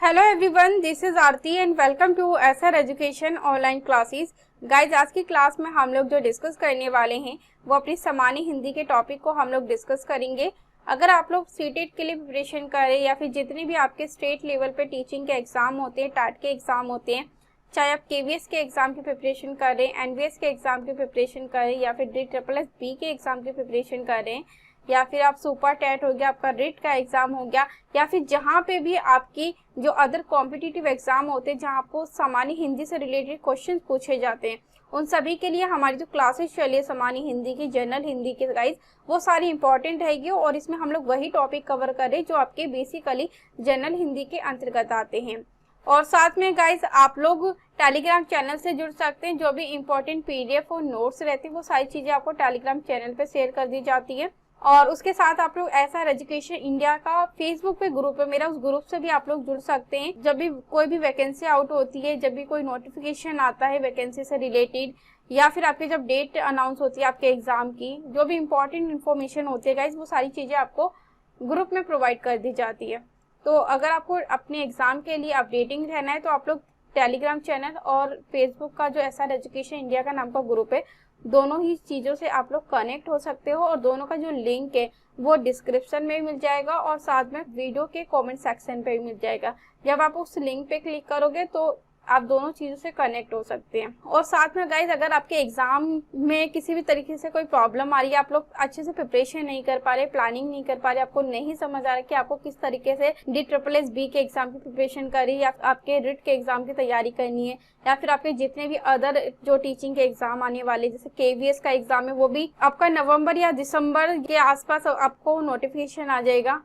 Hello everyone, this is Aarti and welcome to SR education online classes. Guys, आज की class में हम लोग जो डिस्कस करने वाले हैं वो अपनी सामान्य हिंदी के टॉपिक को हम लोग डिस्कस करेंगे। अगर आप लोग सीटेट के लिए प्रिपरेशन करें या फिर जितने भी आपके स्टेट लेवल पे टीचिंग के एग्जाम होते हैं, टाट के एग्जाम होते हैं, चाहे आप केवीएस के एग्जाम की प्रिपरेशन कर रहे हैं, एनवीएस के एग्जाम की प्रिपरेशन करें या फिर DSSS के एग्जाम की प्रिपरेशन कर रहे हैं, या फिर आप सुपर टेट हो गया, आपका रिट का एग्जाम हो गया, या फिर जहाँ पे भी आपकी जो अदर कॉम्पिटिटिव एग्जाम होते हैं जहाँ आपको सामान्य हिंदी से रिलेटेड क्वेश्चन पूछे जाते हैं, उन सभी के लिए हमारी जो क्लासेस चली है सामान्य हिंदी की, जनरल हिंदी की गाइज, वो सारी इंपॉर्टेंट रहेगी। और इसमें हम लोग वही टॉपिक कवर कर रहे हैं जो आपके बेसिकली जनरल हिंदी के अंतर्गत आते हैं। और साथ में गाइज आप लोग टेलीग्राम चैनल से जुड़ सकते हैं। जो भी इंपॉर्टेंट पीडीएफ और नोट्स रहते हैं वो सारी चीजें आपको टेलीग्राम चैनल पे शेयर कर दी जाती है। और उसके साथ आप लोग एसआर एजुकेशन इंडिया का फेसबुक पे ग्रुप है मेरा, उस ग्रुप से भी आप लोग जुड़ सकते हैं। जब भी कोई भी वैकेंसी आउट होती है, जब भी कोई नोटिफिकेशन आता है वैकेंसी से रिलेटेड, या फिर आपकी जब डेट अनाउंस होती है आपके एग्जाम की, जो भी इंपॉर्टेंट इन्फॉर्मेशन होती है गाइज, वो सारी चीजें आपको ग्रुप में प्रोवाइड कर दी जाती है। तो अगर आपको अपने एग्जाम के लिए अपडेटिंग रहना है तो आप लोग टेलीग्राम चैनल और फेसबुक का जो एसआर एजुकेशन इंडिया का नाम का ग्रुप है, दोनों ही चीजों से आप लोग कनेक्ट हो सकते हो। और दोनों का जो लिंक है वो डिस्क्रिप्शन में मिल जाएगा और साथ में वीडियो के कमेंट सेक्शन पे भी मिल जाएगा। जब आप उस लिंक पे क्लिक करोगे तो आप दोनों चीजों से कनेक्ट हो सकते हैं। और साथ में गाइज, अगर आपके एग्जाम में किसी भी तरीके से कोई प्रॉब्लम आ रही है, आप लोग अच्छे से प्रिपरेशन नहीं कर पा रहे, प्लानिंग नहीं कर पा रहे, आपको नहीं समझ आ रहा कि आपको किस तरीके से DSSS के एग्जाम की प्रिपरेशन करनी है, या आपके रिट के एग्जाम की तैयारी करनी है, या फिर आपके जितने भी अदर जो टीचिंग के एग्जाम आने वाले, जैसे केवीएस का एग्जाम है, वो भी आपका नवंबर या दिसंबर के आसपास आपको नोटिफिकेशन आ जाएगा।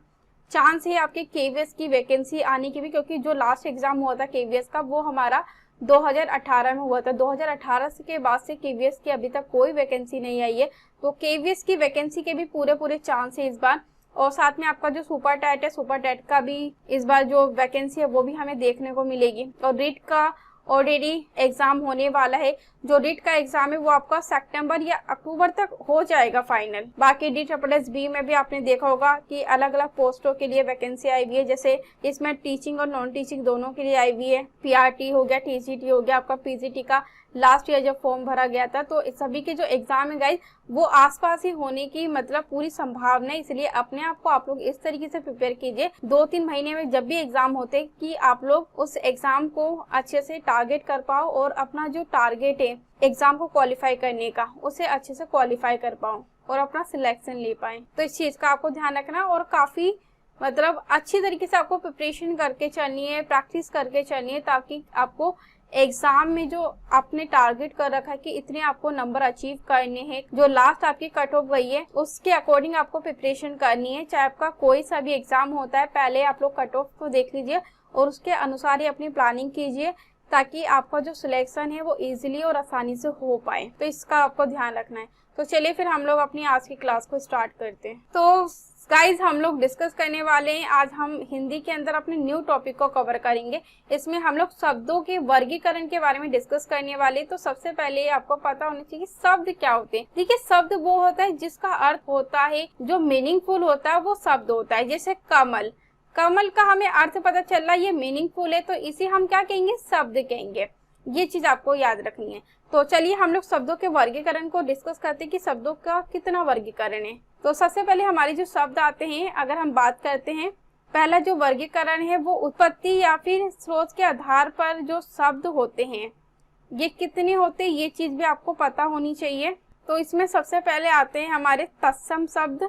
चांस है आपके केवीएस की वैकेंसी आने की भी, क्योंकि जो लास्ट एग्जाम हुआ था केवीएस का वो हमारा 2018 में हुआ था। 2018 के बाद से केवीएस की अभी तक कोई वैकेंसी नहीं आई है, तो केवीएस की वैकेंसी के भी पूरे चांस है इस बार। और साथ में आपका जो सुपर टेट है, सुपर टेट का भी इस बार जो वैकेंसी है वो भी हमें देखने को मिलेगी। और रिट का ऑलरेडी एग्जाम होने वाला है। जो रिट का एग्जाम है वो आपका सितंबर या अक्टूबर तक हो जाएगा फाइनल। बाकी DSSS में भी आपने देखा होगा कि अलग अलग पोस्टों के लिए वैकेंसी आई हुई है, जैसे इसमें टीचिंग और नॉन टीचिंग दोनों के लिए आई हुई है। PRT हो गया, TCT हो गया, आपका PGT का लास्ट ईयर जब फॉर्म भरा गया था। तो इस सभी के जो एग्जाम है गाइज वो आसपास ही होने की मतलब पूरी संभावना है, इसलिए अपने आप को आप लोग इस तरीके से प्रिपेयर कीजिए 2-3 महीने में जब भी एग्जाम होते कि आप लोग उस एग्जाम को अच्छे से टारगेट कर पाओ और अपना जो टारगेट है एग्जाम को क्वालिफाई करने का, उसे अच्छे से क्वालिफाई कर पाओ और अपना सिलेक्शन ले पाए। तो इस चीज का आपको ध्यान रखना और काफी मतलब अच्छी तरीके से आपको प्रिपरेशन करके चलनी है, प्रैक्टिस करके चलनी है, ताकि आपको एग्जाम में जो आपने टारगेट कर रखा है कि इतने आपको नंबर अचीव करने हैं, जो लास्ट आपकी कट ऑफ गई है उसके अकॉर्डिंग आपको प्रिपरेशन करनी है। चाहे आपका कोई सा भी एग्जाम होता है, पहले आप लोग कट ऑफ को देख लीजिए और उसके अनुसार ही अपनी प्लानिंग कीजिए, ताकि आपका जो सिलेक्शन है वो इजीली और आसानी से हो पाए। तो इसका आपको ध्यान रखना है। तो चलिए फिर हम लोग अपनी आज की क्लास को स्टार्ट करते हैं। तो गाइज, हम लोग डिस्कस करने वाले हैं, आज हम हिंदी के अंदर अपने न्यू टॉपिक को कवर करेंगे। इसमें हम लोग शब्दों के वर्गीकरण के बारे में डिस्कस करने वाले। तो सबसे पहले आपको पता होना चाहिए कि शब्द क्या होते हैं। देखिए, शब्द वो होता है जिसका अर्थ होता है, जो मीनिंगफुल होता है वो शब्द होता है। जैसे कमल, कमल का हमें अर्थ पता चल रहा है ये मीनिंगफुल है, तो इसे हम क्या कहेंगे, शब्द कहेंगे। ये चीज आपको याद रखनी है। तो चलिए हम लोग शब्दों के वर्गीकरण को डिस्कस करते हैं कि शब्दों का कितना वर्गीकरण है। तो सबसे पहले हमारे जो शब्द आते हैं, अगर हम बात करते हैं, पहला जो वर्गीकरण है वो उत्पत्ति या फिर स्रोत के आधार पर जो शब्द होते हैं, ये कितने होते हैं ये चीज भी आपको पता होनी चाहिए। तो इसमें सबसे पहले आते हैं हमारे तत्सम शब्द।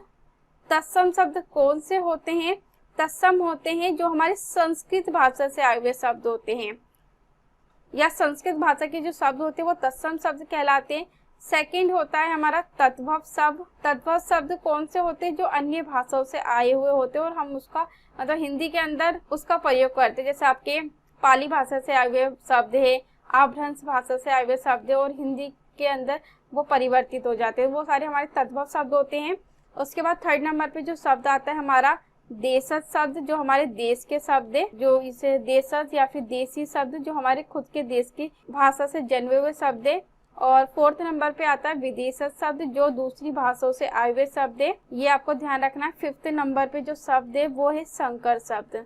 तत्सम शब्द कौन से होते हैं? तत्सम होते हैं जो हमारे संस्कृत भाषा से आए हुए शब्द होते हैं, या संस्कृत भाषा के जो शब्द होते हैं वो तत्सम शब्द कहलाते हैं। सेकंड होता है हमारा तद्भव शब्द। तद्भव शब्द कौन से होते हैं? जो अन्य भाषाओं से आए हुए होते हैं और हम उसका मतलब हिंदी के अंदर उसका प्रयोग करते हैं। जैसे आपके पाली भाषा से आए हुए शब्द है, आभ्रंश भाषा से आए हुए शब्द है और हिंदी के अंदर वो परिवर्तित हो जाते हैं, वो सारे हमारे तद्भव शब्द होते हैं। उसके बाद थर्ड नंबर पे जो शब्द आता है हमारा देशज शब्द, जो हमारे देश के शब्द है, जो इसे देशज या फिर देसी शब्द, जो हमारे खुद के देश की भाषा से जन्मे हुए शब्द है। और फोर्थ नंबर पे आता है विदेशज शब्द, जो दूसरी भाषाओं से आए हुए शब्द है, ये आपको ध्यान रखना है। फिफ्थ नंबर पे जो शब्द है वो है संकर शब्द।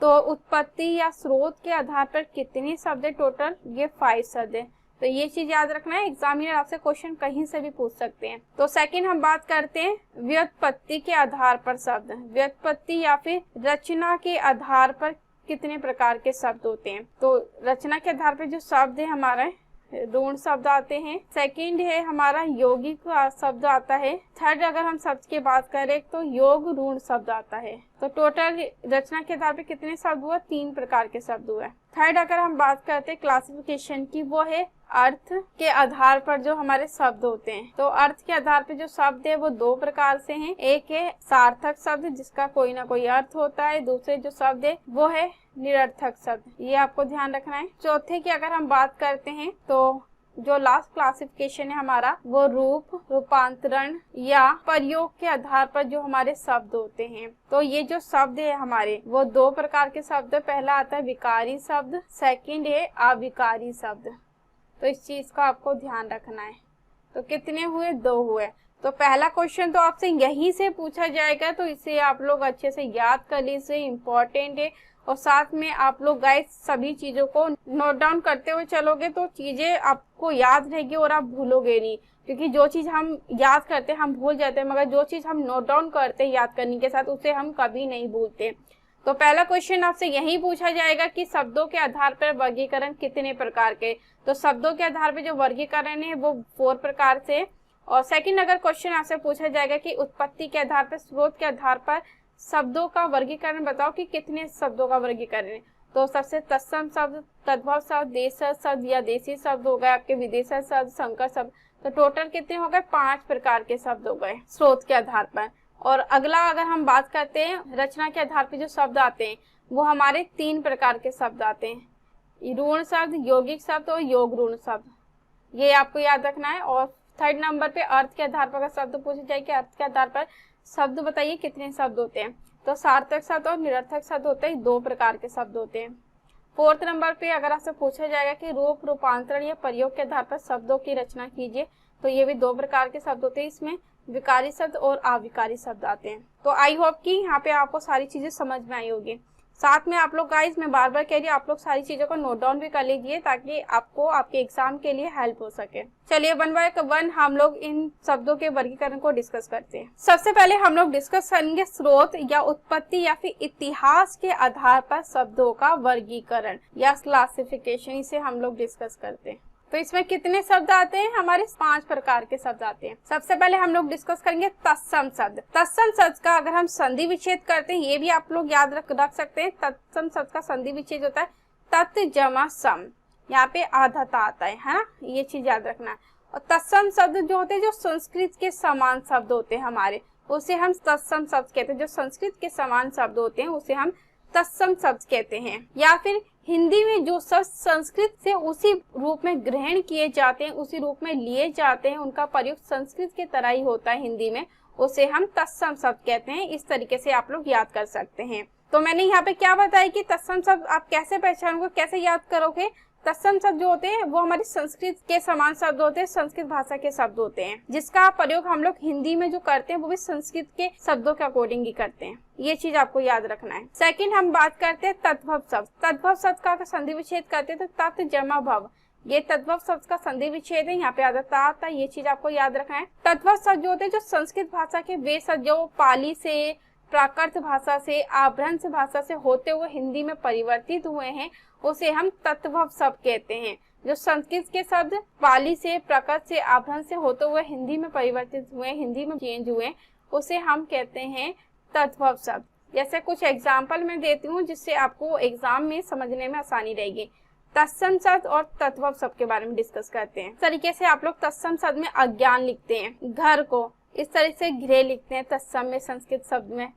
तो उत्पत्ति या स्रोत के आधार पर कितने शब्द है टोटल, ये 5 शब्द है। तो ये चीज याद रखना है, एग्जामिनर आपसे क्वेश्चन कहीं से भी पूछ सकते हैं। तो सेकंड हम बात करते हैं व्युत्पत्ति के आधार पर शब्द। व्युत्पत्ति या फिर रचना के आधार पर कितने प्रकार के शब्द होते हैं। तो रचना के आधार पर जो शब्द है हमारा ऋण शब्द आते हैं। सेकंड है हमारा यौगिक शब्द आता है। थर्ड अगर हम शब्द की बात करें तो योग ऋण शब्द आता है। तो टोटल रचना के आधार पर कितने शब्द हुआ, 3 प्रकार के शब्द हुए। थर्ड अगर हम बात करते हैं क्लासिफिकेशन की, वो है अर्थ के आधार पर जो हमारे शब्द होते हैं। तो अर्थ के आधार पर जो शब्द है वो 2 प्रकार से हैं। एक है सार्थक शब्द जिसका कोई ना कोई अर्थ होता है, दूसरे जो शब्द है वो है निरर्थक शब्द, ये आपको ध्यान रखना है। चौथे की अगर हम बात करते हैं तो जो लास्ट क्लासिफिकेशन है हमारा वो रूप, रूपांतरण या प्रयोग के आधार पर जो हमारे शब्द होते हैं। तो ये जो शब्द है हमारे वो 2 प्रकार के शब्द, पहला आता है विकारी शब्द, सेकंड है अविकारी शब्द। तो इस चीज का आपको ध्यान रखना है। तो कितने हुए, 2 हुए। तो पहला क्वेश्चन तो आपसे यहीं से पूछा जाएगा, तो इसे आप लोग अच्छे से याद कर लीजिए, इम्पोर्टेंट है। और साथ में आप लोग गाइस सभी चीजों को नोट डाउन करते हुए चलोगे तो चीजें आपको याद रहेगी और आप भूलोगे नहीं, क्योंकि जो चीज हम याद करते हैं हम भूल जाते हैं, मगर जो चीज हम नोट डाउन करते हैं याद करने के साथ उसे हम कभी नहीं भूलते। तो पहला क्वेश्चन आपसे यही पूछा जाएगा कि शब्दों के आधार पर वर्गीकरण कितने प्रकार के। तो शब्दों के आधार पर जो वर्गीकरण है वो 4 प्रकार से। और सेकंड अगर क्वेश्चन आपसे पूछा जाएगा कि उत्पत्ति के आधार पर, स्रोत के आधार पर शब्दों का वर्गीकरण बताओ कि कितने शब्दों का वर्गीकरण है। तो सबसे तत्सम शब्द, तद्भव शब्द, देशज शब्द या देशी शब्द हो गए, आपके विदेशज शब्द, संकर शब्द। तो टोटल कितने हो गए, 5 प्रकार के शब्द हो गए स्रोत के आधार पर। और अगला अगर हम बात करते हैं रचना के आधार पर जो शब्द आते हैं वो हमारे 3 प्रकार के शब्द आते हैं, ऋण शब्द, यौगिक शब्द और योग ऋण शब्द, ये आपको याद रखना है। और थर्ड नंबर पे अर्थ के आधार पर शब्द पूछे जाए कि अर्थ के आधार पर शब्द बताइए कितने शब्द होते हैं। तो सार्थक शब्द और निरर्थक शब्द होते हैं, 2 प्रकार के शब्द होते हैं। फोर्थ नंबर पे अगर आपसे पूछा जाएगा कि रूप, रूपांतरण या प्रयोग के आधार पर शब्दों की रचना कीजिए, तो ये भी 2 प्रकार के शब्द होते हैं, इसमें विकारी शब्द और अविकारी शब्द आते हैं। तो आई होप कि यहाँ पे आपको सारी चीजें समझ में आई होगी। साथ में आप लोग गाइस मैं बार बार कह रही हूँ, आप लोग सारी चीजों को नोट डाउन भी कर लीजिए ताकि आपको आपके एग्जाम के लिए हेल्प हो सके। चलिए 1 बाय 1 हम लोग इन शब्दों के वर्गीकरण को डिस्कस करते हैं। सबसे पहले हम लोग डिस्कस करेंगे स्रोत या उत्पत्ति या फिर इतिहास के आधार पर शब्दों का वर्गीकरण या क्लासिफिकेशन, इसे हम लोग डिस्कस करते हैं। तो इसमें कितने शब्द आते हैं, हमारे 5 प्रकार के शब्द आते हैं। सबसे पहले हम लोग डिस्कस करेंगे तत्सम शब्द। तत्सम शब्द का अगर हम संधि विच्छेद करते हैं, ये भी आप लोग याद रख सकते हैं। तत्सम शब्द का संधि विच्छेद होता है तत् जमा सम, यहाँ पे आधाता आता है ना, ये चीज याद रखना है। और तत्सम शब्द जो होते हैं जो संस्कृत के समान शब्द होते हैं हमारे, उसे हम तत्सम शब्द कहते हैं। जो संस्कृत के समान शब्द होते हैं उसे हम तत्सम शब्द कहते हैं। या फिर हिंदी में जो शब्द संस्कृत से उसी रूप में ग्रहण किए जाते हैं, उसी रूप में लिए जाते हैं, उनका प्रयोग संस्कृत के तरह ही होता है हिंदी में, उसे हम तत्सम शब्द कहते हैं। इस तरीके से आप लोग याद कर सकते हैं। तो मैंने यहाँ पे क्या बताया कि तत्सम शब्द आप कैसे पहचानोगे, कैसे याद करोगे। तत्सम शब्द जो होते हैं वो हमारी संस्कृत के समान शब्द होते हैं, संस्कृत भाषा के शब्द होते हैं, जिसका प्रयोग हम लोग हिंदी में जो करते हैं वो भी संस्कृत के शब्दों के अकॉर्डिंग ही करते हैं। ये चीज आपको याद रखना है। सेकंड हम बात करते हैं तद्भव शब्द। तद्भव शब्द का संधि विच्छेद करते हैं तो तत् जमा भव, ये तद्भव शब्द का संधि विच्छेद है, यहाँ पे आधाता आता है, ये चीज आपको याद रखना है। तद्भव शब्द जो होते हैं जो संस्कृत भाषा के वे शब्द जो पाली से, प्राकृत भाषा से, आभ्रंश भाषा से होते हुए हिंदी में परिवर्तित हुए हैं, उसे हम तद्भव शब्द कहते हैं। जो संस्कृत के शब्द पाली से, प्राकृत से, आभ्रंश से होते हुए हिंदी में परिवर्तित हुए, हिंदी में चेंज हुए, उसे हम कहते हैं तद्भव शब्द। जैसे कुछ एग्जाम्पल मैं देती हूँ जिससे आपको एग्जाम में समझने में आसानी रहेगी। तत्सम शब्द और तद्भव शब्द के बारे में डिस्कस करते हैं। इस तरीके से आप लोग तत्सम शब्द में अज्ञान लिखते हैं, घर को इस तरह से गृह लिखते हैं तत्सम में, संस्कृत शब्द में,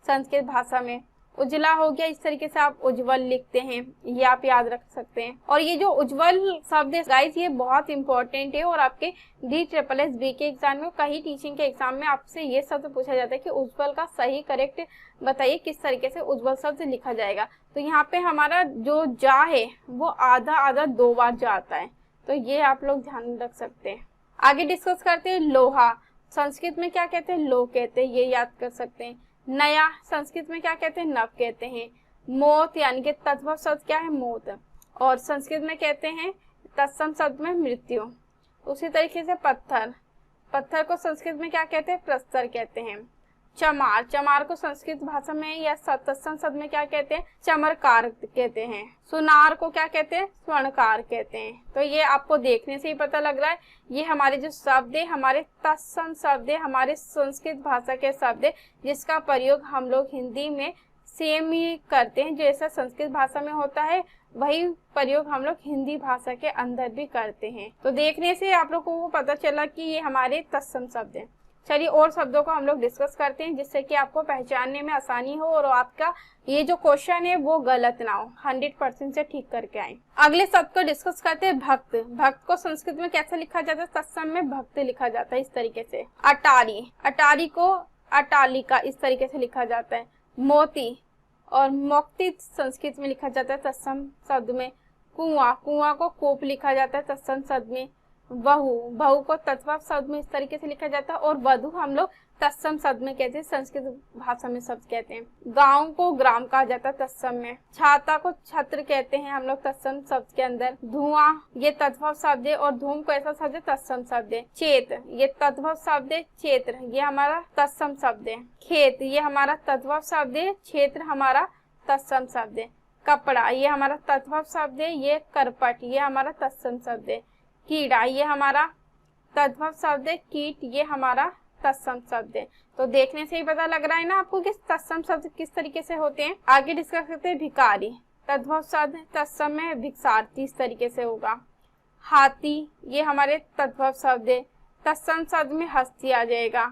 संस्कृत भाषा में। उजला हो गया, इस तरीके से आप उज्जवल लिखते हैं, ये आप याद रख सकते हैं। और ये जो उज्जवल शब्द है गाइस ये बहुत इंपॉर्टेंट है और आपके DSSB के एग्जाम में, कई टीचिंग के एग्जाम में आपसे ये शब्द पूछा जाता है कि उज्जवल का सही करेक्ट बताइए किस तरीके से उज्जवल शब्द लिखा जाएगा। तो यहाँ पे हमारा जो जा है वो आधा आधा 2 बार जा आता है, तो ये आप लोग ध्यान रख सकते हैं। आगे डिस्कस करते हैं लोहा, संस्कृत में क्या कहते हैं, लो कहते हैं, ये याद कर सकते हैं। नया संस्कृत में क्या कहते हैं, नव कहते हैं। मौत यानी कि तद्भव शब्द क्या है, मौत, और संस्कृत में कहते हैं तत्सम शब्द में मृत्यु। उसी तरीके से पत्थर, पत्थर को संस्कृत में क्या कहते हैं, प्रस्तर कहते हैं। चमार, चमार को संस्कृत भाषा में या तत्सम शब्द में क्या कहते हैं, चमरकार कहते हैं। सुनार को क्या कहते हैं, स्वर्णकार कहते हैं। तो ये आपको देखने से ही पता लग रहा है, ये हमारे जो शब्द है हमारे तत्सम शब्द है, हमारे संस्कृत भाषा के शब्द है, जिसका प्रयोग हम लोग हिंदी में सेम ही करते हैं। जैसा संस्कृत भाषा में होता है वही प्रयोग हम लोग हिंदी भाषा के अंदर भी करते हैं। तो देखने से आप लोग को पता चला कि ये हमारे तत्सम शब्द हैं। चलिए और शब्दों को हम लोग डिस्कस करते हैं, जिससे कि आपको पहचानने में आसानी हो और आपका ये जो क्वेश्चन है वो गलत ना हो, 100% से ठीक करके आए। अगले शब्द को डिस्कस करते हैं, भक्त। भक्त को संस्कृत में कैसे लिखा जाता है, तत्सम में भक्त लिखा जाता है इस तरीके से। अटारी, अटारी को अटालिका इस तरीके से लिखा जाता है। मोती और मोक्ति संस्कृत में लिखा जाता है तत्सम शब्द में। कुआं, कुआं को कूप लिखा जाता है तत्सम शब्द में। बहू, बहू को तत्व शब्द में इस तरीके से लिखा जाता है। और वधु हम लोग तत्सम शब्द में कहते हैं, संस्कृत भाषा में शब्द कहते हैं। गांव को ग्राम कहा जाता है तत्सम में। छाता को छत्र कहते हैं हम लोग तत्सम शब्द के अंदर। धुआं ये तत्व शब्द है और धूम को ऐसा शब्द है तत्सम शब्द है। चेत ये तत्व शब्द है, क्षेत्र ये हमारा तत्सम शब्द है। खेत ये हमारा तत्व शब्द है, क्षेत्र हमारा तत्सम शब्द है। कपड़ा ये हमारा तत्व शब्द है, ये करपट ये हमारा तत्सम शब्द है। कीड़ा ये हमारा तद्भव शब्द है, कीट ये हमारा तत्सम शब्द है। तो देखने से ही पता लग रहा है ना आपको कि तत्सम शब्द किस तरीके से होते हैं। आगे डिस्कस करते हैं भिखारी, तद्भव शब्द तत्सम में भिक्षार्थी इस तरीके से होगा। हाथी ये हमारे तद्भव शब्द है, तत्सम शब्द में हस्ती आ जाएगा।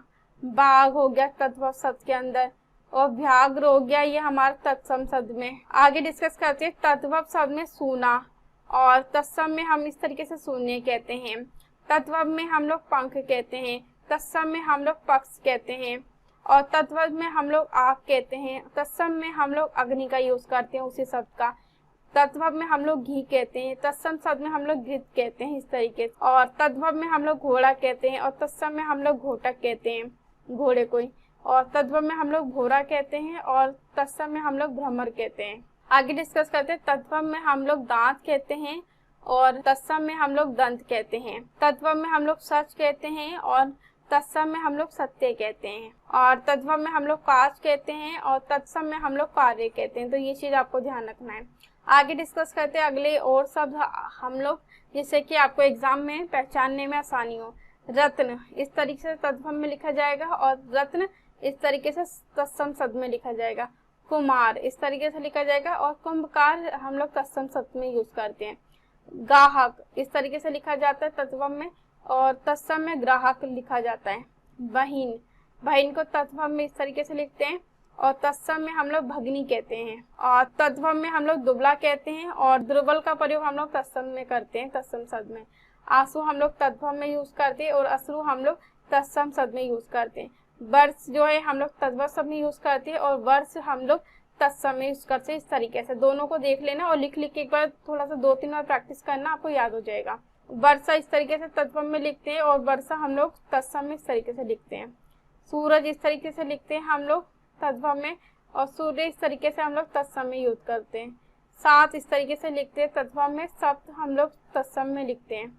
बाघ हो गया तद्भव शब्द के अंदर, और व्याघ्र हो गया ये हमारा तत्सम शब्द में। आगे डिस्कस करते हैं तद्भव शब्द में सूना, और तत्सम में हम इस तरीके से शून्य कहते हैं। तत्व में हम लोग पंख कहते हैं, तत्सम में हम लोग पक्ष कहते हैं, और तत्व में हम लोग आग कहते हैं। तत्सम में हम लोग अग्नि का यूज करते हैं उसी शब्द का। तत्व में हम लोग घी कहते हैं, तत्सम शब्द में हम लोग घृत कहते हैं इस तरीके से। और तत्व में हम लोग घोड़ा कहते हैं, और तत्सम में हम लोग घोटक कहते हैं घोड़े को। और तत्व में हम लोग घोड़ा कहते हैं, और तत्सम में हम लोग भ्रमर कहते हैं। आगे डिस्कस करते हैं तत्व में हम लोग दांत कहते हैं, और तत्सम में हम लोग दंत कहते हैं। तत्व में हम लोग सच कहते हैं, और तत्सम में हम लोग सत्य कहते हैं। और तत्व में हम लोग काच कहते हैं, और तत्सम में हम लोग कार्य कहते हैं। तो ये चीज आपको ध्यान रखना है। आगे डिस्कस करते हैं अगले और शब्द हम लोग, जिससे कि आपको एग्जाम में पहचानने में आसानी हो। रत्न इस तरीके से तत्व में लिखा जाएगा, और रत्न इस तरीके से तत्सम शब्द में लिखा जाएगा। कुमार इस तरीके से लिखा जाएगा, और कुंभकार हम लोग तत्सम शब्द में यूज करते हैं। गाहक इस तरीके से लिखा जाता है तत्व में, और तत्सम में ग्राहक लिखा जाता है। बहिन, बहिन को तत्व में इस तरीके से लिखते हैं, और तत्सम में हम लोग भगनी कहते हैं। और तत्व में हम लोग दुबला कहते हैं, और दुर्बल का प्रयोग हम लोग तत्सम में करते हैं तत्सम शब्द में। आंसू हम लोग तत्व में यूज करते हैं, और अश्रु हम लोग तत्सम शब्द में यूज करते हैं। वर्ष जो है हम लोग तद्भव शब्द में यूज करते हैं, और वर्ष हम लोग तत्सम में यूज करते हैं इस तरीके से। दोनों को देख लेना और लिख लिख के एक बार थोड़ा सा 2-3 बार प्रैक्टिस करना, आपको याद हो जाएगा। वर्षा इस तरीके से तत्व में लिखते हैं, और वर्षा हम लोग तत्सम में इस तरीके से लिखते हैं। सूरज इस तरीके से लिखते हैं हम लोग तत्व में, और सूर्य इस तरीके से हम लोग तत्सम में यूज करते हैं। सात इस तरीके से लिखते हैं तत्व में, सप्त हम लोग तत्सम में लिखते हैं।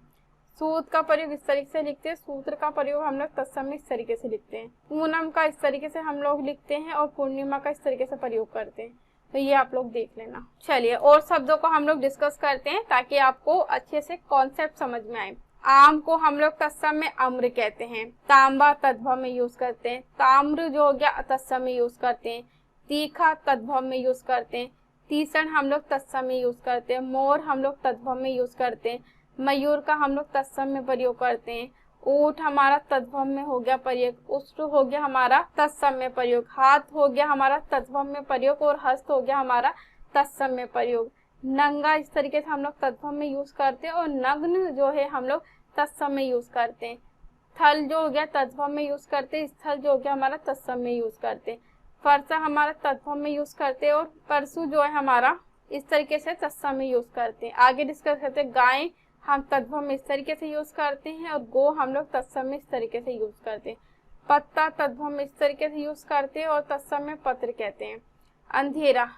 सूत का प्रयोग इस तरीके से लिखते हैं, सूत्र का प्रयोग हम लोग तत्सम में इस तरीके से लिखते हैं। पूनम का इस तरीके से हम लोग लिखते हैं, और पूर्णिमा का इस तरीके से प्रयोग करते हैं। तो ये आप लोग देख लेना। चलिए और शब्दों को हम लोग डिस्कस करते हैं, ताकि आपको अच्छे से कॉन्सेप्ट समझ में आए। आम को हम लोग तत्सम में अम्र कहते हैं। तांबा तद्भव में यूज करते हैं। ताम्र जो हो गया तत्सम में यूज करते हैं। तीखा तद्भव में यूज करते हैं। तीसण हम लोग तत्सम में यूज करते हैं। मोर हम लोग तद्भव में यूज करते हैं। मयूर का हम लोग तत्सम में प्रयोग करते हैं। ऊंट हमारा तद्भव में हो गया प्रयोग। उष्ट हो गया हमारा तत्सम में प्रयोग। हाथ हो गया हमारा तद्भव में प्रयोग, और हस्त हो गया हमारा तत्सम में प्रयोग। नंगा इस तरीके से हम लोग तद्भव में यूज करते हैं, और नग्न जो है हम लोग तत्सम में यूज करते हैं। थल जो हो गया तद्भव में यूज करते हैं। स्थल जो हो गया हमारा तत्सम में यूज करते हैं। फरसा हमारा तद्भव में यूज करते हैं, और परसू जो है हमारा इस तरीके से तत्सम में यूज करते हैं। आगे डिस्कस करते हैं। गाय हम तद्भव में इस तरीके से यूज करते हैं, और गो हम लोग तत्सम में इस तरीके से यूज करते हैं। पत्ता तद्भव में इस तरीके से यूज करते हैं, और तत्सम में पत्र कहते हैं। अंधेरा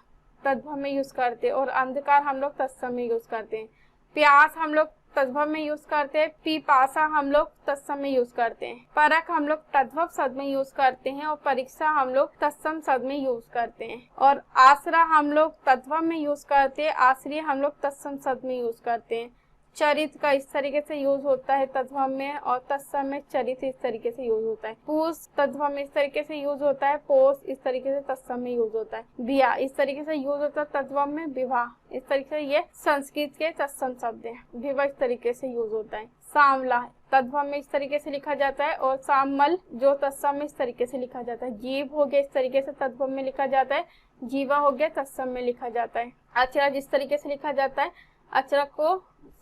तद्भव में यूज करते हैं और अंधकार हम लोग तत्सम में यूज करते हैं। प्यास हम लोग तद्भव में यूज करते हैं, पिपासा हम लोग तत्सम में यूज करते हैं। परख हम लोग तद्भव शब्द में यूज करते हैं और परीक्षा हम लोग तत्सम शब्द में यूज करते हैं। और आसरा हम लोग तद्भव में यूज करते हैं, आश्रय हम लोग तत्सम शब्द में यूज करते हैं। चरित का इस तरीके से यूज होता है तद्भव में और तत्सम में चरित इस तरीके से यूज होता है। पूस तद्भव में इस तरीके से यूज होता है, पोष इस तरीके से तत्सम में यूज होता है। बिया इस तरीके से यूज होता है तद्भव में, विवाह इस तरीके से ये संस्कृत के तत्सम शब्द हैं। विवाह इस तरीके से यूज होता है। सांवला तद्भव में इस तरीके से लिखा जाता है और सामल जो तत्सम में इस तरीके से लिखा जाता है। जीव हो गया इस तरीके से तद्भव में लिखा जाता है, जीवा हो गया तत्सम में लिखा जाता है। अचरज जिस तरीके से लिखा जाता है, अचरज को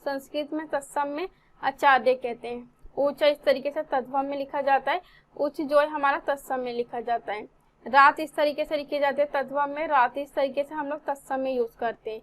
संस्कृत में तत्सम में आचार्य कहते हैं। ऊंचा इस तरीके से तद्भव में लिखा जाता है, उच्च जो है हमारा तत्सम में लिखा जाता है। रात इस तरीके से लिखे जाते हैं तद्भव में, रात इस तरीके से हम लोग तत्सम में यूज करते हैं।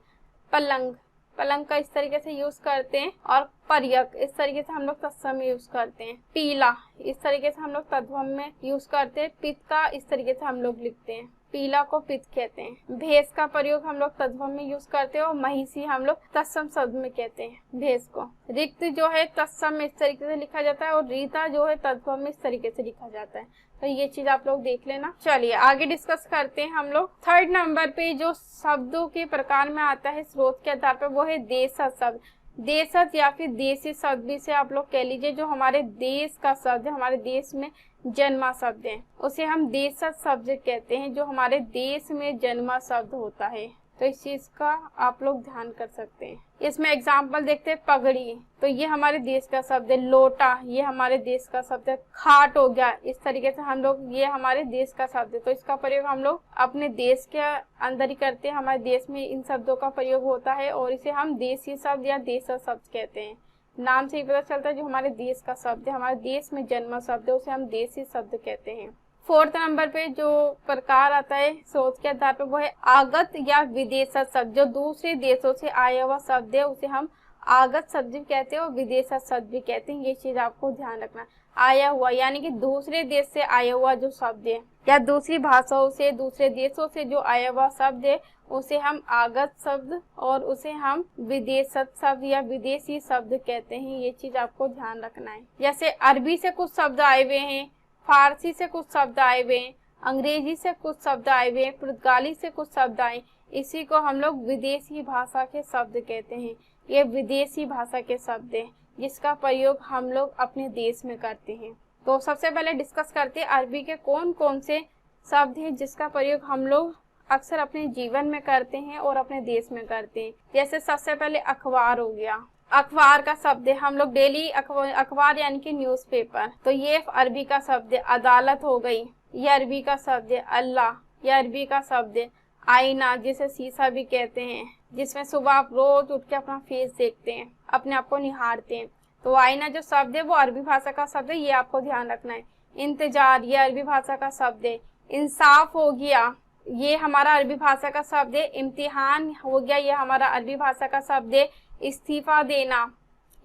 पलंग, पलंग का इस तरीके से यूज करते हैं और पर्यक इस तरीके से हम लोग तत्सम में यूज करते हैं। पीला इस तरीके से हम लोग तद्भव में यूज करते हैं। पित्त का इस तरीके से हम लोग लिखते हैं, पीला को पित्त कहते हैं। भैंस का प्रयोग हम लोग तद्भव में यूज करते हैं और महिषी हम लोग तत्सम शब्द में कहते हैं भैंस को। रिक्त जो है तत्सम में इस तरीके से लिखा जाता है और रीता जो है तद्भव में इस तरीके से लिखा जाता है। तो ये चीज आप लोग देख लेना। चलिए आगे डिस्कस करते हैं हम लोग। थर्ड नंबर पे जो शब्दों के प्रकार में आता है स्रोत के आधार पर, वो है देशज शब्द। देशज या फिर देशी शब्द भी से आप लोग कह लीजिए, जो हमारे देश का शब्द है, हमारे देश में जन्मा शब्द है, उसे हम देशज शब्द कहते हैं, जो हमारे देश में जन्मा शब्द होता है। तो इस चीज का आप लोग ध्यान कर सकते हैं। इसमें एग्जाम्पल देखते हैं। पगड़ी तो ये हमारे देश का शब्द है। लोटा ये हमारे देश का शब्द है। खाट हो गया इस तरीके से हम लोग, ये हमारे देश का शब्द है। तो इसका प्रयोग हम लोग अपने देश के अंदर ही करते हैं, हमारे देश में इन शब्दों का प्रयोग होता है और इसे हम देशी शब्द या देशज शब्द कहते हैं। नाम से ही पता चलता है जो हमारे देश का शब्द है, हमारे देश में जन्मा शब्द है, उसे हम देशी शब्द कहते हैं। फोर्थ नंबर पे जो प्रकार आता है स्रोत के आधार पर, वो है आगत या विदेशज शब्द। जो दूसरे देशों से आया हुआ शब्द है उसे हम आगत शब्द भी कहते हैं और विदेशज शब्द भी कहते हैं। ये चीज आपको ध्यान रखना। आया हुआ यानी कि दूसरे देश से आया हुआ जो शब्द है या दूसरी भाषाओं से, दूसरे देशों से जो आया हुआ शब्द है, उसे हम आगत शब्द और उसे हम विदेशज शब्द या विदेशी शब्द कहते हैं। ये चीज आपको ध्यान रखना है। जैसे अरबी से कुछ शब्द आए हुए हैं, फारसी से कुछ शब्द आए हुए हैं, अंग्रेजी से कुछ शब्द आए हुए हैं, पुर्तगाली से कुछ शब्द आए, इसी को हम लोग विदेशी भाषा के शब्द कहते हैं। ये विदेशी भाषा के शब्द हैं जिसका प्रयोग हम लोग अपने देश में करते हैं। तो सबसे पहले डिस्कस करते हैं अरबी के कौन कौन से शब्द हैं जिसका प्रयोग हम लोग अक्सर अपने जीवन में करते हैं और अपने देश में करते हैं। जैसे सबसे पहले अखबार हो गया। अखबार का शब्द है, हम लोग डेली अखबार यानी कि न्यूज़पेपर, तो ये अरबी का शब्द है। अदालत हो गई, ये अरबी का शब्द है। अल्लाह ये अरबी का शब्द है। आईना जिसे शीशा भी कहते हैं, जिसमें सुबह आप रोज उठ के अपना फेस देखते हैं, अपने आप को निहारते हैं, तो आईना जो शब्द है वो अरबी भाषा का शब्द है, ये आपको ध्यान रखना है। इंतजार ये अरबी भाषा का शब्द है। इंसाफ हो गया ये हमारा अरबी भाषा का शब्द है। इम्तिहान हो गया ये हमारा अरबी भाषा का शब्द है। इस्तीफा देना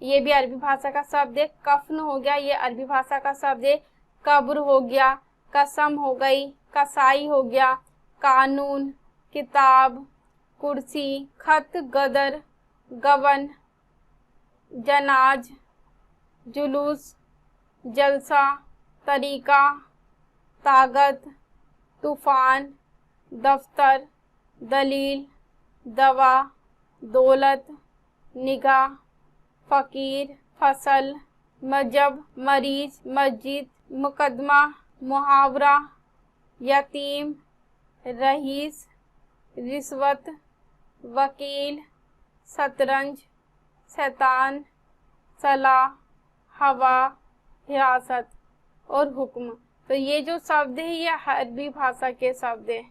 ये भी अरबी भाषा का शब्द है। कफन हो गया ये अरबी भाषा का शब्द है। कब्र हो गया, कसम हो गई, कसाई हो गया, कानून, किताब, कुर्सी, खत, गदर, गबन, जनाज, जुलूस, जलसा, तरीका, ताकत, तूफान, दफ्तर, दलील, दवा, दौलत, निगाह, फकीर, फसल, मजहब, मरीज, मस्जिद, मुकदमा, मुहावरा, यतीम, रईस, रिश्वत, वकील, शतरंज, शैतान, सलाह, हवा, हिरासत और हुक्म। तो ये जो शब्द है ये अरबी भाषा के शब्द है,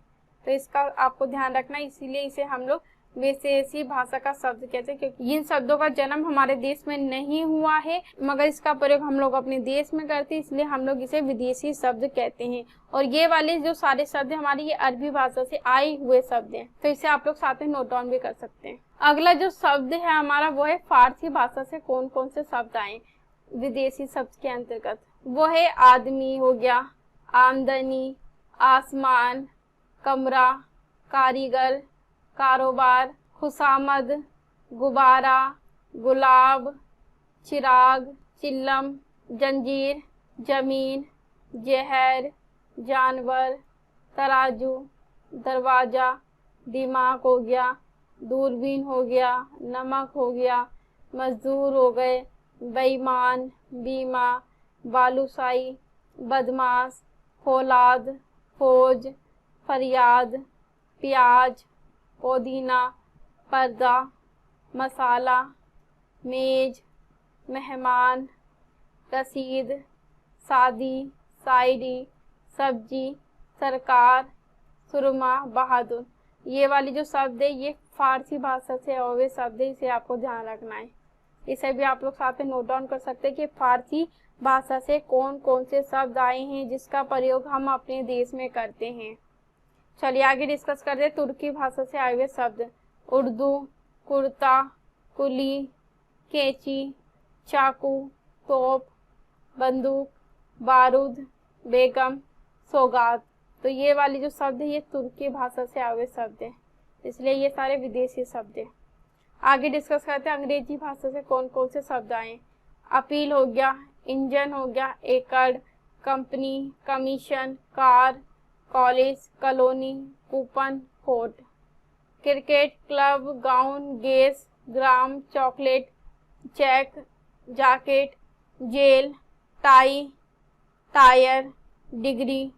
तो इसका आपको ध्यान रखना, इसीलिए इसे हम लोग विदेशी भाषा का शब्द कहते हैं, क्योंकि इन शब्दों का जन्म हमारे देश में नहीं हुआ है मगर इसका प्रयोग हम लोग अपने देश में करते हैं, इसलिए हम लोग इसे विदेशी शब्द कहते हैं। और ये वाले जो सारे शब्द है हमारी ये अरबी भाषा से आए हुए शब्द हैं, तो इसे आप लोग साथ में नोट डाउन भी कर सकते हैं। अगला जो शब्द है हमारा वो है फारसी भाषा से कौन कौन से शब्द आए विदेशी शब्द के अंतर्गत। वो है आदमी हो गया, आमदनी, आसमान, कमरा, कारीगर, कारोबार, खुशामद, गुब्बारा, गुलाब, चिराग, चिल्लम, जंजीर, जमीन, जहर, जानवर, तराजू, दरवाजा, दिमाग हो गया, दूरबीन हो गया, नमक हो गया, मजदूर हो गए, बेईमान, बीमा, बालूशाही, बदमाश, फौलाद, फौज, फरियाद, प्याज, पुदीना, पर्दा, मसाला, मेज, मेहमान, रसीद, शादी, शायरी, सब्जी, सरकार, सुरमा, बहादुर। ये वाली जो शब्द है ये फारसी भाषा से आए हुए शब्द है, इसे आपको ध्यान रखना है। इसे भी आप लोग साथ में नोट डाउन कर सकते हैं कि फारसी भाषा से कौन कौन से शब्द आए हैं जिसका प्रयोग हम अपने देश में करते हैं। चलिए आगे डिस्कस करते हैं तुर्की भाषा से आए हुए शब्द। उर्दू, कुर्ता, कुली, कैंची, चाकू, तोप, बंदूक, बारूद, बेगम, सौगात। तो ये वाली जो शब्द है ये तुर्की भाषा से आए हुए शब्द है, इसलिए ये सारे विदेशी शब्द है। आगे डिस्कस करते हैं अंग्रेजी भाषा से कौन कौन से शब्द आए। अपील हो गया, इंजन हो गया, एकड़, company, commission, car, college, colony, coupon, court. Cricket, club, gown, gas, gram, chocolate, cheque, jacket, jail, tie, tyre, degree,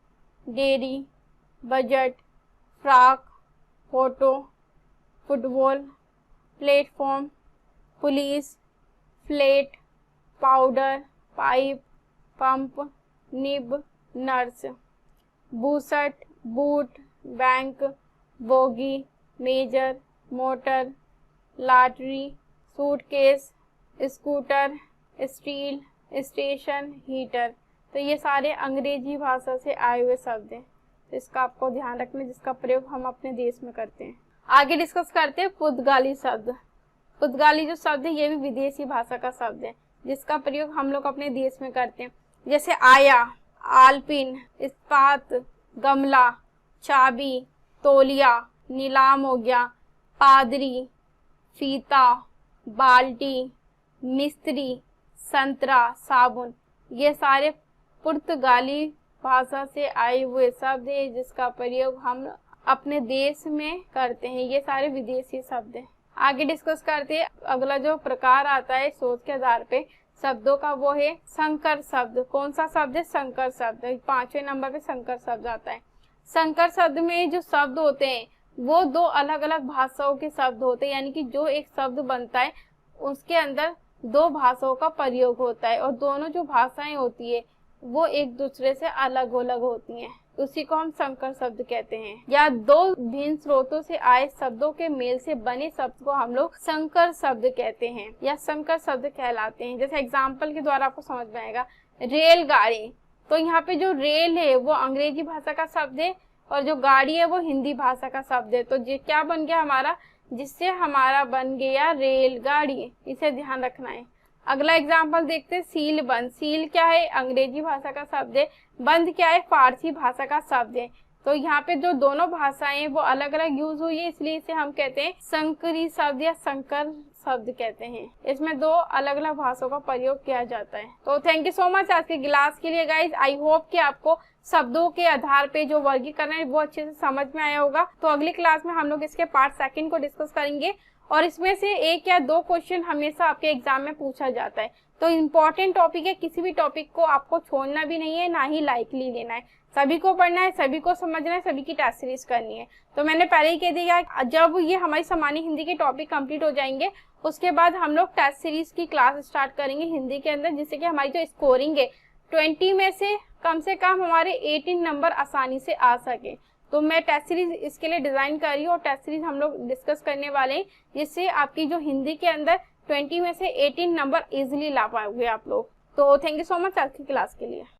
dairy, budget, frock, photo, football, platform, police, flat, powder, pipe, pump, nib, nurse. Boost, boot, bank, bogie, major, motor, lottery, suitcase, scooter, steel, station, heater. तो ये सारे अंग्रेजी भाषा से आए हुए शब्द हैं, तो इसका आपको ध्यान रखना जिसका प्रयोग हम अपने देश में करते हैं। आगे डिस्कस करते हैं पुर्तगाली शब्द। पुर्तगाली जो शब्द है ये भी विदेशी भाषा का शब्द है जिसका प्रयोग हम लोग अपने देश में करते हैं, जैसे आया, आलपिन, इस्पात, गमला, चाबी, तौलिया, नीलाम हो गया, पादरी, फीता, बाल्टी, मिस्त्री, संतरा, साबुन। ये सारे पुर्तगाली भाषा से आए हुए शब्द है जिसका प्रयोग हम अपने देश में करते हैं। ये सारे विदेशी शब्द हैं। आगे डिस्कस करते हैं अगला जो प्रकार आता है सोच के आधार पे शब्दों का, वो है संकर शब्द। कौन सा शब्द है? संकर शब्द। 5वें नंबर पे संकर शब्द आता है। संकर शब्द में जो शब्द होते हैं वो दो अलग अलग भाषाओं के शब्द होते हैं, यानी कि जो एक शब्द बनता है उसके अंदर दो भाषाओं का प्रयोग होता है और दोनों जो भाषाएं होती है वो एक दूसरे से अलग अलग होती हैं, उसी को हम संकर शब्द कहते हैं। या दो भिन्न स्रोतों से आए शब्दों के मेल से बने शब्द को हम लोग संकर शब्द कहते हैं या संकर शब्द कहलाते हैं। जैसे एग्जाम्पल के द्वारा आपको समझ में आएगा, रेलगाड़ी। तो यहाँ पे जो रेल है वो अंग्रेजी भाषा का शब्द है और जो गाड़ी है वो हिंदी भाषा का शब्द है। तो ये क्या बन गया हमारा, जिससे हमारा बन गया रेलगाड़ी। इसे ध्यान रखना है। अगला एग्जाम्पल देखते हैं, सील बंद। सील क्या है? अंग्रेजी भाषा का शब्द है। बंद क्या है? फारसी भाषा का शब्द है। तो यहाँ पे जो दोनों भाषाएं वो अलग अलग यूज हुई है, इसलिए इसे हम कहते हैं संकरी शब्द या संकर शब्द कहते हैं। इसमें दो अलग अलग भाषाओं का प्रयोग किया जाता है। तो थैंक यू सो मच आज के क्लास के लिए गाइज। आई होप कि आपको शब्दों के आधार पे जो वर्गीकरण है वो अच्छे से समझ में आया होगा। तो अगली क्लास में हम लोग इसके पार्ट सेकंड को डिस्कस करेंगे और इसमें से एक या दो क्वेश्चन हमेशा आपके एग्जाम में पूछा जाता है। तो इम्पोर्टेंट टॉपिक है, किसी भी टॉपिक को आपको छोड़ना भी नहीं है, ना ही लाइकली लेना है। सभी को पढ़ना है, सभी को समझना है, सभी की टेस्ट सीरीज करनी है। तो मैंने पहले ही कह दिया, जब ये हमारी सामान्य हिंदी के टॉपिक कंप्लीट हो जाएंगे उसके बाद हम लोग टेस्ट सीरीज की क्लास स्टार्ट करेंगे हिंदी के अंदर, जिससे कि हमारी जो स्कोरिंग है 20 में से कम हमारे 18 नंबर आसानी से आ सके। तो मैं टेस्ट सीरीज इसके लिए डिजाइन कर रही हूँ और टेस्ट सीरीज हम लोग डिस्कस करने वाले हैं, जिससे आपकी जो हिंदी के अंदर 20 में से 18 नंबर इजिली ला पाओगे आप लोग। तो थैंक यू सो मच आज की क्लास के लिए।